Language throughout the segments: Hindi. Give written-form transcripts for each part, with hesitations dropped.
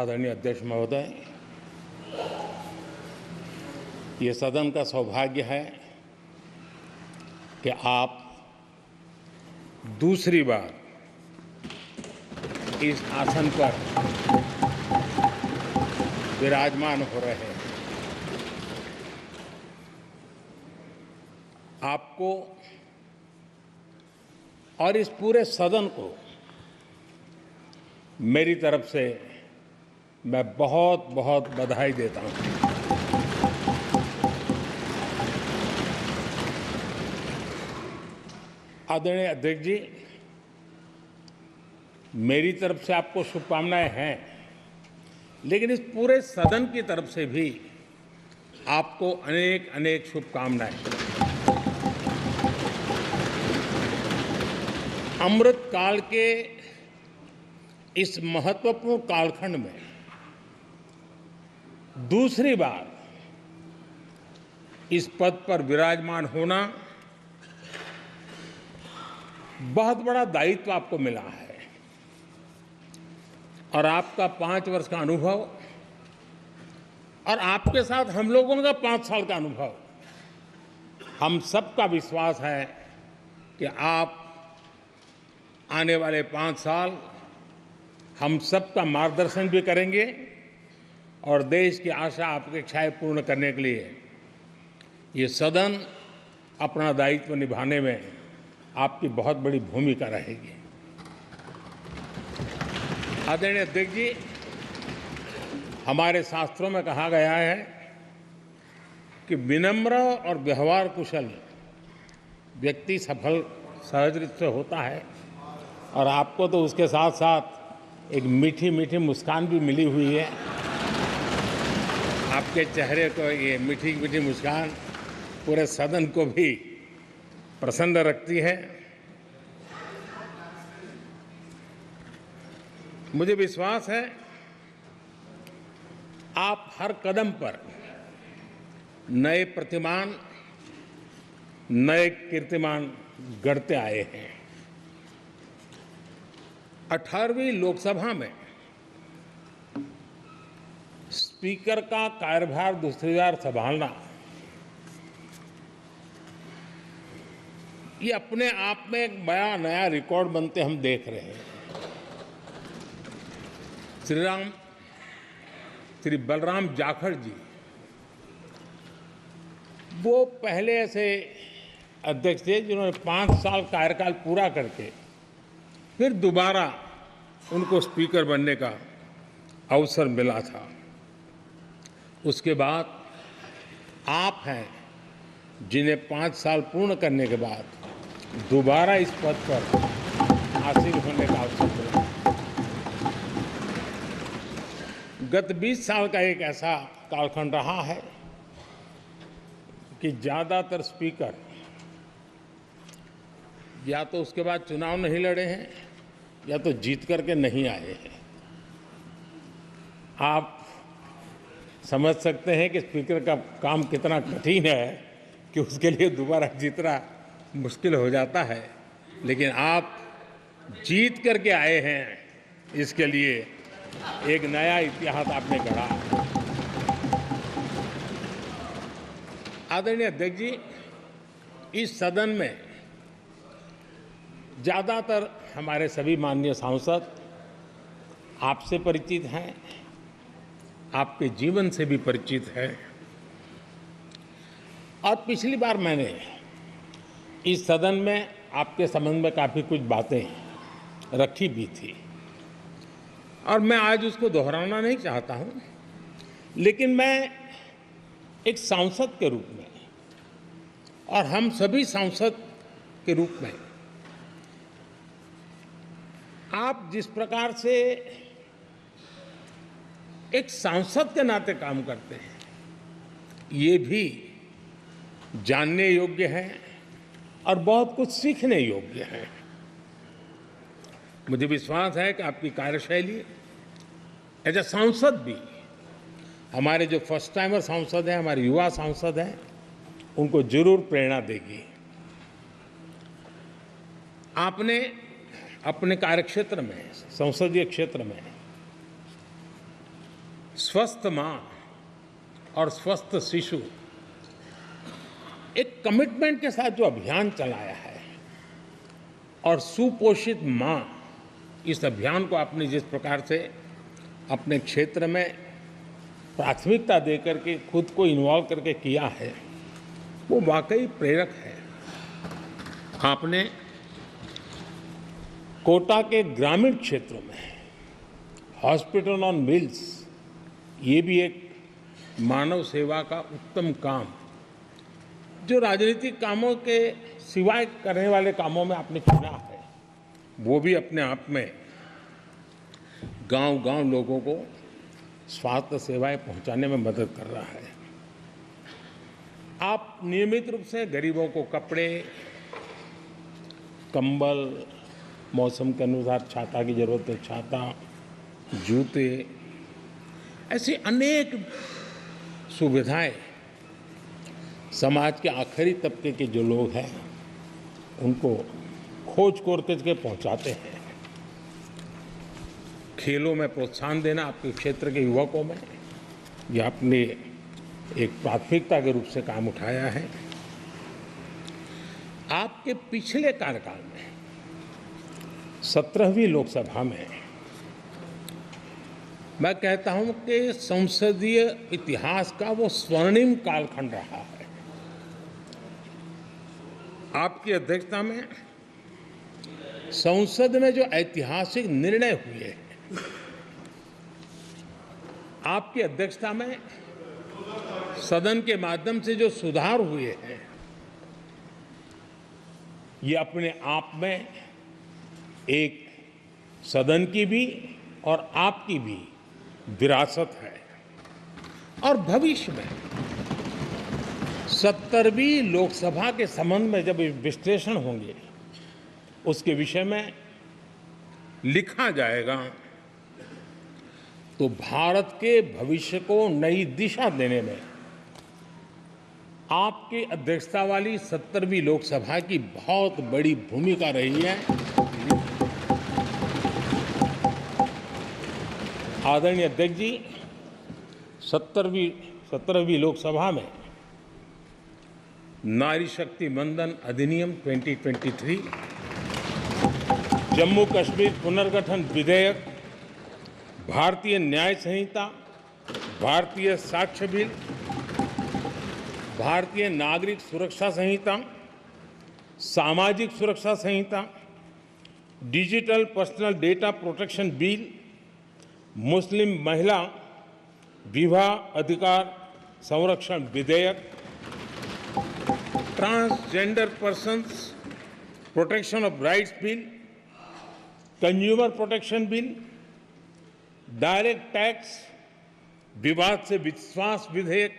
आदरणीय अध्यक्ष महोदय, ये सदन का सौभाग्य है कि आप दूसरी बार इस आसन पर विराजमान हो रहे हैं। आपको और इस पूरे सदन को मेरी तरफ से मैं बहुत बहुत बधाई देता हूं। आदरणीय अध्यक्ष जी, मेरी तरफ से आपको शुभकामनाएं हैं, लेकिन इस पूरे सदन की तरफ से भी आपको अनेक अनेक शुभकामनाएं। अमृत काल के इस महत्वपूर्ण कालखंड में दूसरी बार इस पद पर विराजमान होना बहुत बड़ा दायित्व आपको मिला है और आपका 5 वर्ष का अनुभव और आपके साथ हम लोगों का 5 साल का अनुभव, हम सबका विश्वास है कि आप आने वाले 5 साल हम सबका मार्गदर्शन भी करेंगे और देश की आशा अपेक्षाएं पूर्ण करने के लिए ये सदन अपना दायित्व निभाने में आपकी बहुत बड़ी भूमिका रहेगी। आदरणीय अध्यक्ष जी, हमारे शास्त्रों में कहा गया है कि विनम्र और व्यवहार कुशल व्यक्ति सफल सहज रूप से होता है और आपको तो उसके साथ साथ एक मीठी मीठी मुस्कान भी मिली हुई है। आपके चेहरे को ये मीठी मीठी मुस्कान पूरे सदन को भी प्रसन्न रखती है। मुझे विश्वास है आप हर कदम पर नए प्रतिमान, नए कीर्तिमान गढ़ते आए हैं। 18वीं लोकसभा में स्पीकर का कार्यभार दूसरी बार संभालना ये अपने आप में एक बड़ा नया रिकॉर्ड बनते हम देख रहे हैं। श्री बलराम जाखड़ जी वो पहले ऐसे अध्यक्ष थे जिन्होंने 5 साल कार्यकाल पूरा करके फिर दोबारा उनको स्पीकर बनने का अवसर मिला था। उसके बाद आप हैं जिन्हें 5 साल पूर्ण करने के बाद दोबारा इस पद पर आसीन होने का अवसर मिला। गत 20 साल का एक ऐसा कालखंड रहा है कि ज़्यादातर स्पीकर या तो उसके बाद चुनाव नहीं लड़े हैं या तो जीत करके नहीं आए हैं। आप समझ सकते हैं कि स्पीकर का काम कितना कठिन है कि उसके लिए दोबारा जीतना मुश्किल हो जाता है, लेकिन आप जीत करके आए हैं, इसके लिए एक नया इतिहास आपने गढ़ा। आदरणीय अध्यक्ष जी, इस सदन में ज़्यादातर हमारे सभी माननीय सांसद आपसे परिचित हैं, आपके जीवन से भी परिचित हैं और पिछली बार मैंने इस सदन में आपके संबंध में काफ़ी कुछ बातें रखी भी थी और मैं आज उसको दोहराना नहीं चाहता हूं, लेकिन मैं एक सांसद के रूप में और हम सभी सांसद के रूप में आप जिस प्रकार से एक सांसद के नाते काम करते हैं, ये भी जानने योग्य है और बहुत कुछ सीखने योग्य है। मुझे विश्वास है कि आपकी कार्यशैली एज ए सांसद भी हमारे जो फर्स्ट टाइमर सांसद हैं, हमारे युवा सांसद हैं, उनको जरूर प्रेरणा देगी। आपने अपने कार्यक्षेत्र में, संसदीय क्षेत्र में स्वस्थ मां और स्वस्थ शिशु एक कमिटमेंट के साथ जो अभियान चलाया है और सुपोषित मां, इस अभियान को आपने जिस प्रकार से अपने क्षेत्र में प्राथमिकता देकर के खुद को इन्वॉल्व करके किया है, वो वाकई प्रेरक है। आपने कोटा के ग्रामीण क्षेत्रों में हॉस्पिटल ऑन व्हील्स, ये भी एक मानव सेवा का उत्तम काम, जो राजनीतिक कामों के सिवाय करने वाले कामों में आपने चुना है, वो भी अपने आप में गांव-गांव लोगों को स्वास्थ्य सेवाएं पहुंचाने में मदद कर रहा है। आप नियमित रूप से गरीबों को कपड़े, कंबल, मौसम के अनुसार छाता की जरूरत है छाता, जूते, ऐसी अनेक सुविधाएं समाज के आखिरी तबके के जो लोग हैं उनको खोज करके पहुंचाते हैं। खेलों में प्रोत्साहन देना आपके क्षेत्र के युवकों में, यह आपने एक प्राथमिकता के रूप से काम उठाया है। आपके पिछले कार्यकाल में 17वीं लोकसभा में मैं कहता हूं कि संसदीय इतिहास का वो स्वर्णिम कालखंड रहा है। आपकी अध्यक्षता में संसद में जो ऐतिहासिक निर्णय हुए हैं, आपकी अध्यक्षता में सदन के माध्यम से जो सुधार हुए हैं, ये अपने आप में एक सदन की भी और आपकी भी विरासत है। और भविष्य में 70वीं लोकसभा के संबंध में जब विश्लेषण होंगे, उसके विषय में लिखा जाएगा, तो भारत के भविष्य को नई दिशा देने में आपकी अध्यक्षता वाली 70वीं लोकसभा की बहुत बड़ी भूमिका रही है। आदरणीय अध्यक्ष जी, 17वीं लोकसभा में नारी शक्ति वंदन अधिनियम 2023, जम्मू कश्मीर पुनर्गठन विधेयक, भारतीय न्याय संहिता, भारतीय साक्ष्य बिल, भारतीय नागरिक सुरक्षा संहिता, सामाजिक सुरक्षा संहिता, digital personal data protection bill, Muslim महिला विवाह अधिकार संरक्षण विधेयक, transgender persons protection of rights bill, consumer protection bill, direct tax विवाद से विश्वास विधेयक,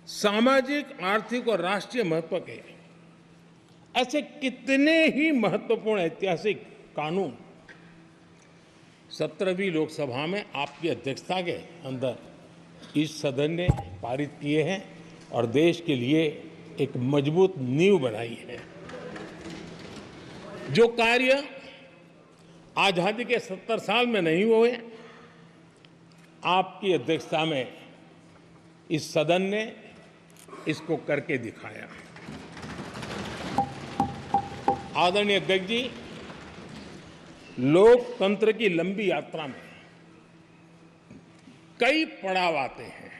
सामाजिक, आर्थिक और राष्ट्रीय महत्व के ऐसे कितने ही महत्वपूर्ण ऐतिहासिक कानून 17वीं लोकसभा में आपकी अध्यक्षता के अंदर इस सदन ने पारित किए हैं और देश के लिए एक मजबूत नींव बनाई है। जो कार्य आजादी के 70 साल में नहीं हुए, आपकी अध्यक्षता में इस सदन ने इसको करके दिखाया। आदरणीय अध्यक्ष जी, लोकतंत्र की लंबी यात्रा में कई पड़ाव आते हैं।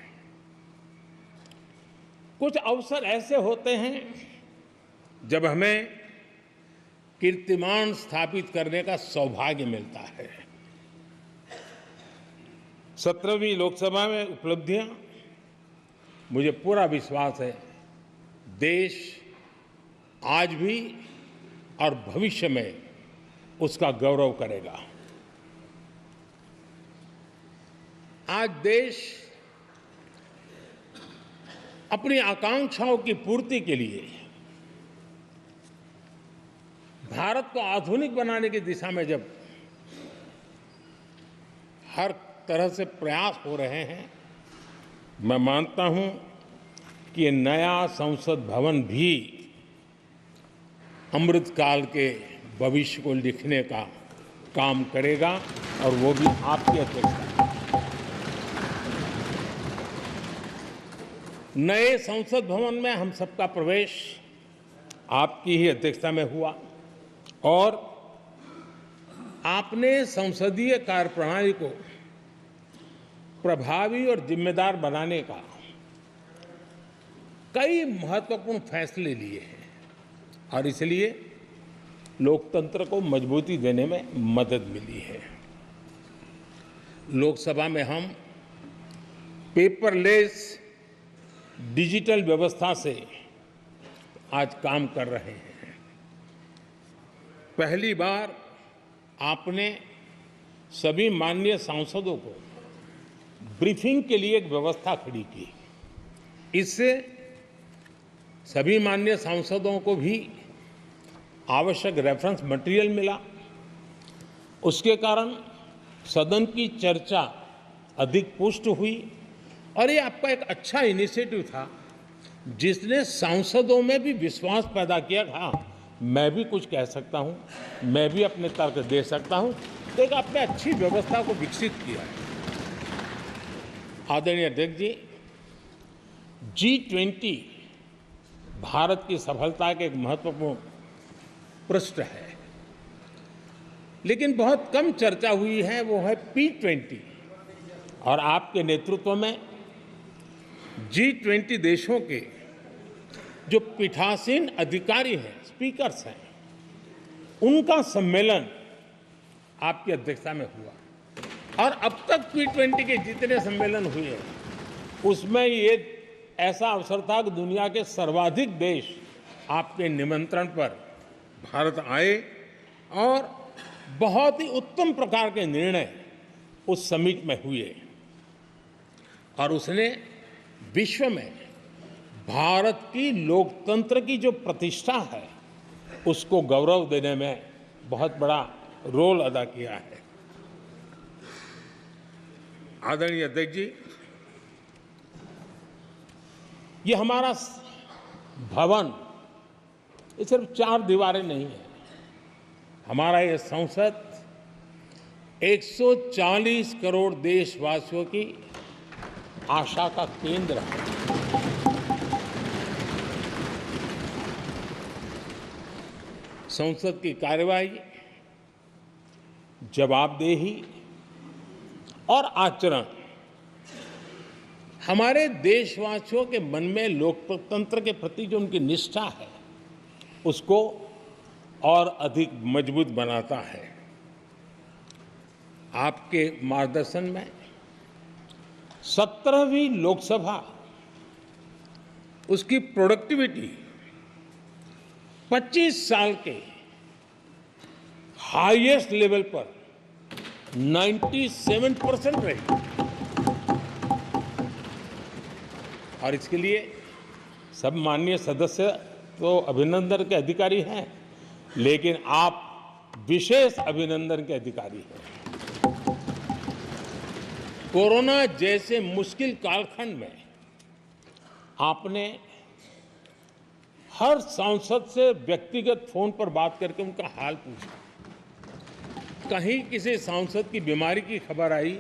कुछ अवसर ऐसे होते हैं जब हमें कीर्तिमान स्थापित करने का सौभाग्य मिलता है। 17वीं लोकसभा में उपलब्धियां, मुझे पूरा विश्वास है देश आज भी और भविष्य में उसका गौरव करेगा। आज देश अपनी आकांक्षाओं की पूर्ति के लिए भारत को आधुनिक बनाने की दिशा में जब हर तरह से प्रयास हो रहे हैं, मैं मानता हूं कि नया संसद भवन भी अमृतकाल के भविष्य को लिखने का काम करेगा और वो भी आपकी अध्यक्षता में। नए संसद भवन में हम सबका प्रवेश आपकी ही अध्यक्षता में हुआ और आपने संसदीय कार्यप्रणाली को प्रभावी और जिम्मेदार बनाने का कई महत्वपूर्ण फैसले लिए हैं और इसलिए लोकतंत्र को मजबूती देने में मदद मिली है। लोकसभा में हम पेपरलेस डिजिटल व्यवस्था से आज काम कर रहे हैं। पहली बार आपने सभी माननीय सांसदों को ब्रीफिंग के लिए एक व्यवस्था खड़ी की। इससे सभी माननीय सांसदों को भी आवश्यक रेफरेंस मटेरियल मिला। उसके कारण सदन की चर्चा अधिक पुष्ट हुई और ये आपका एक अच्छा इनिशिएटिव था जिसने सांसदों में भी विश्वास पैदा किया। हाँ, मैं भी कुछ कह सकता हूँ, मैं भी अपने तर्क दे सकता हूँ। तो एक आपने अच्छी व्यवस्था को विकसित किया है। आदरणीय अध्यक्ष जी, G20 भारत की सफलता के एक महत्वपूर्ण पृष्ठ है, लेकिन बहुत कम चर्चा हुई है, वो है P20 और आपके नेतृत्व में G20 देशों के जो पीठासीन अधिकारी हैं, स्पीकर्स हैं, उनका सम्मेलन आपकी अध्यक्षता में हुआ और अब तक P20 के जितने सम्मेलन हुए हैं उसमें ये ऐसा अवसर था कि दुनिया के सर्वाधिक देश आपके निमंत्रण पर भारत आए और बहुत ही उत्तम प्रकार के निर्णय उस समिट में हुए और उसने विश्व में भारत की लोकतंत्र की जो प्रतिष्ठा है उसको गौरव देने में बहुत बड़ा रोल अदा किया है। आदरणीय अध्यक्ष जी, ये हमारा भवन ये सिर्फ 4 दीवारें नहीं है। हमारा ये संसद 140 करोड़ देशवासियों की आशा का केंद्र है। संसद की कार्यवाही, जवाबदेही और आचरण हमारे देशवासियों के मन में लोकतंत्र के प्रति जो उनकी निष्ठा है उसको और अधिक मजबूत बनाता है। आपके मार्गदर्शन में 17वीं लोकसभा उसकी प्रोडक्टिविटी 25 साल के हाईएस्ट लेवल पर 97% रही और इसके लिए सब माननीय सदस्य तो अभिनंदन के अधिकारी हैं, लेकिन आप विशेष अभिनंदन के अधिकारी हैं। कोरोना जैसे मुश्किल कालखंड में आपने हर सांसद से व्यक्तिगत फोन पर बात करके उनका हाल पूछा। कहीं किसी सांसद की बीमारी की खबर आई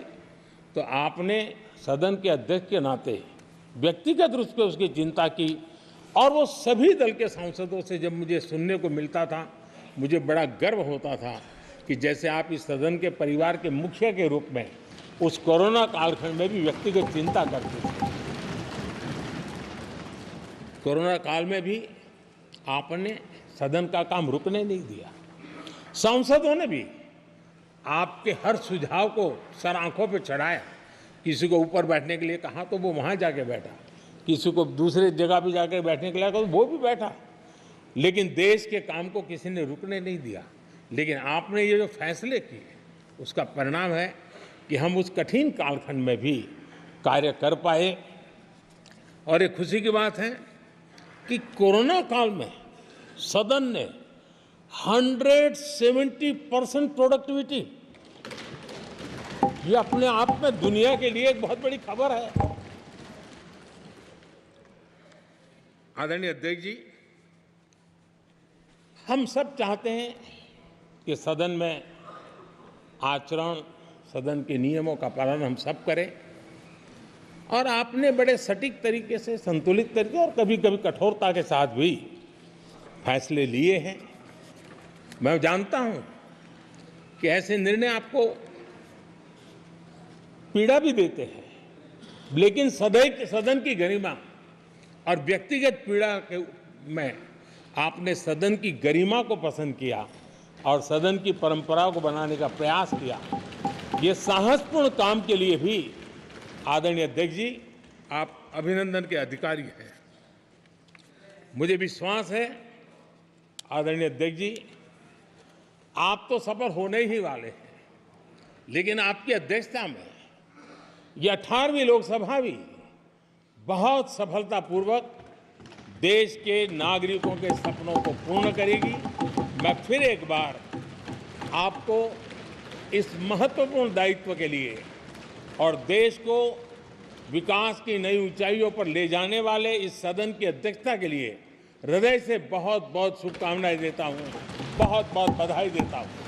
तो आपने सदन के अध्यक्ष के नाते व्यक्तिगत रूप से उसकी चिंता की और वो सभी दल के सांसदों से जब मुझे सुनने को मिलता था, मुझे बड़ा गर्व होता था कि जैसे आप इस सदन के परिवार के मुखिया के रूप में उस कोरोना कालखंड में भी व्यक्तिगत चिंता करते थे। कोरोना काल में भी आपने सदन का काम रुकने नहीं दिया। सांसदों ने भी आपके हर सुझाव को सर आंखों पर चढ़ाया। किसी को ऊपर बैठने के लिए कहा तो वो वहाँ जाके बैठा, किसी को दूसरे जगह भी जाके बैठने के लिए कहा तो वो भी बैठा, लेकिन देश के काम को किसी ने रुकने नहीं दिया। लेकिन आपने ये जो फैसले किए उसका परिणाम है कि हम उस कठिन कालखंड में भी कार्य कर पाए। और ये खुशी की बात है कि कोरोना काल में सदन ने 170% प्रोडक्टिविटी, ये अपने आप में दुनिया के लिए एक बहुत बड़ी खबर है। आदरणीय अध्यक्ष जी, हम सब चाहते हैं कि सदन में आचरण, सदन के नियमों का पालन हम सब करें। और आपने बड़े सटीक तरीके से, संतुलित तरीके और कभी कभी कठोरता के साथ भी फैसले लिए हैं। मैं जानता हूं कि ऐसे निर्णय आपको पीड़ा भी देते हैं, लेकिन सदन की गरिमा और व्यक्तिगत पीड़ा के में आपने सदन की गरिमा को पसंद किया और सदन की परंपरा को बनाने का प्रयास किया। ये साहसपूर्ण काम के लिए भी आदरणीय अध्यक्ष जी, आप अभिनंदन के अधिकारी हैं। मुझे विश्वास है आदरणीय अध्यक्ष जी, आप तो सफल होने ही वाले हैं, लेकिन आपकी अध्यक्षता में ये 18वीं लोकसभा भी बहुत सफलतापूर्वक देश के नागरिकों के सपनों को पूर्ण करेगी। मैं फिर एक बार आपको इस महत्वपूर्ण दायित्व के लिए और देश को विकास की नई ऊंचाइयों पर ले जाने वाले इस सदन की अध्यक्षता के लिए हृदय से बहुत बहुत शुभकामनाएं देता हूं, बहुत बहुत बधाई देता हूं।